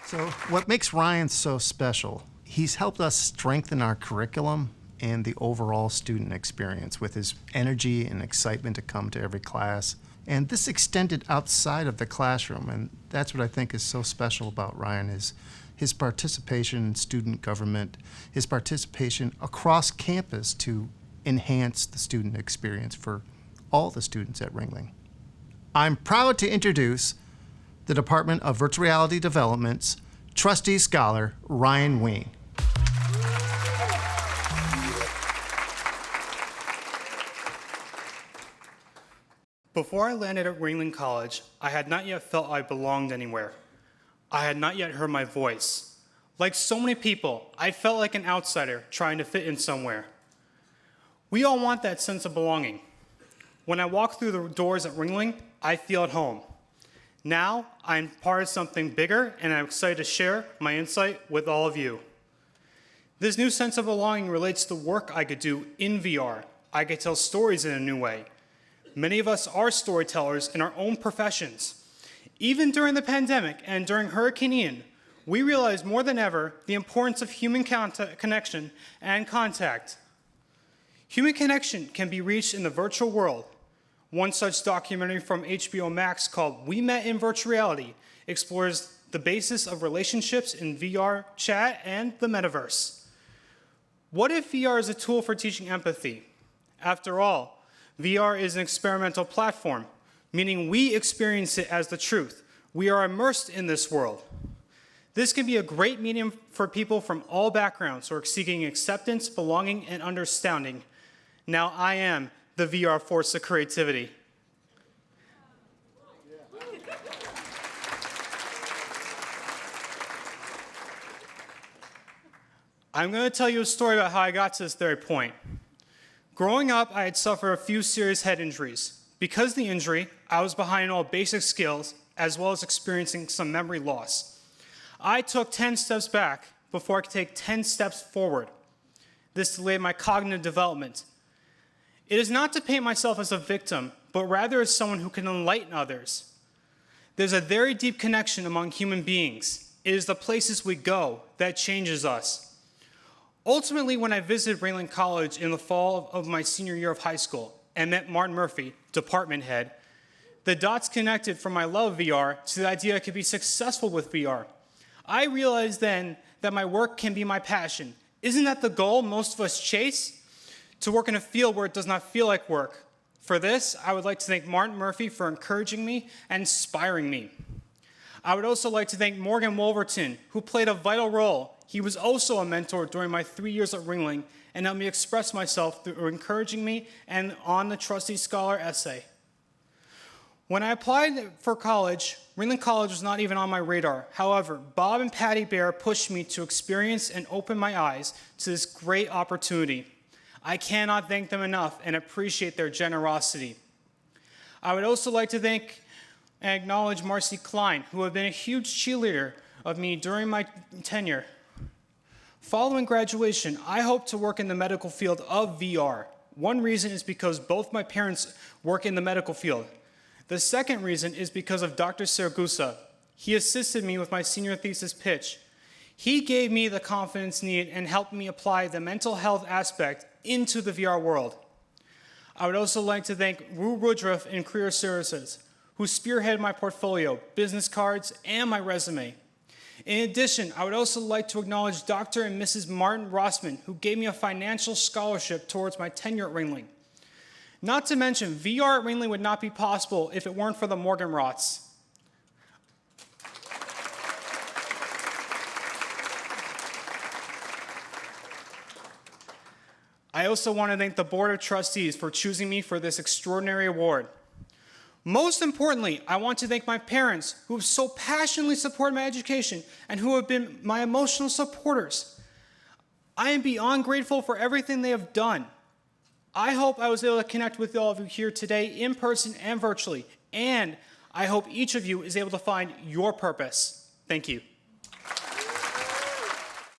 So what makes Ryan so special, he's helped us strengthen our curriculum and the overall student experience with his energy and excitement to come to every class. And this extended outside of the classroom, and that's what I think is so special about Ryan is his participation in student government, his participation across campus to enhance the student experience for all the students at Ringling. I'm proud to introduce the Department of Virtual Reality Development's Trustee Scholar, Ryan Wien. Before I landed at Ringling College, I had not yet felt I belonged anywhere. I had not yet heard my voice. Like so many people, I felt like an outsider trying to fit in somewhere. We all want that sense of belonging. When I walk through the doors at Ringling, I feel at home. Now, I'm part of something bigger, and I'm excited to share my insight with all of you. This new sense of belonging relates to work I could do in VR. I could tell stories in a new way. Many of us are storytellers in our own professions. Even during the pandemic and during Hurricane Ian, we realized more than ever the importance of human connection and contact. Human connection can be reached in the virtual world. One such documentary from HBO Max called We Met in Virtual Reality explores the basis of relationships in VR chat and the metaverse. What if VR is a tool for teaching empathy? After all, VR is an experimental platform, meaning we experience it as the truth. We are immersed in this world. This can be a great medium for people from all backgrounds who are seeking acceptance, belonging, and understanding. Now I am the VR force of creativity. I'm going to tell you a story about how I got to this very point. Growing up, I had suffered a few serious head injuries. Because of the injury, I was behind in all basic skills, as well as experiencing some memory loss. I took 10 steps back before I could take 10 steps forward. This delayed my cognitive development. It is not to paint myself as a victim, but rather as someone who can enlighten others. There's a very deep connection among human beings. It is the places we go that changes us. Ultimately, when I visited Ringling College in the fall of my senior year of high school and met Martin Murphy, department head, the dots connected from my love of VR to the idea I could be successful with VR. I realized then that my work can be my passion. Isn't that the goal most of us chase? To work in a field where it does not feel like work. For this, I would like to thank Martin Murphy for encouraging me and inspiring me. I would also like to thank Morgan Wolverton, who played a vital role. He was also a mentor during my 3 years at Ringling and helped me express myself through encouraging me and on the Trustee Scholar essay. When I applied for college, Ringling College was not even on my radar. However, Bob and Patty Bear pushed me to experience and open my eyes to this great opportunity. I cannot thank them enough and appreciate their generosity. I would also like to thank and acknowledge Marcy Klein, who had been a huge cheerleader of me during my tenure. Following graduation, I hope to work in the medical field of VR. One reason is because both my parents work in the medical field. The second reason is because of Dr. Siragusa. He assisted me with my senior thesis pitch. He gave me the confidence needed and helped me apply the mental health aspect into the VR world. I would also like to thank Rue Woodruff in Career Services, who spearheaded my portfolio, business cards, and my resume. In addition, I would also like to acknowledge Dr. and Mrs. Martin Rossman, who gave me a financial scholarship towards my tenure at Ringling. Not to mention, VR at Ringling would not be possible if it weren't for the Morgenroths. I also want to thank the Board of Trustees for choosing me for this extraordinary award. Most importantly, I want to thank my parents who have so passionately supported my education and who have been my emotional supporters. I am beyond grateful for everything they have done. I hope I was able to connect with all of you here today in person and virtually, and I hope each of you is able to find your purpose. Thank you.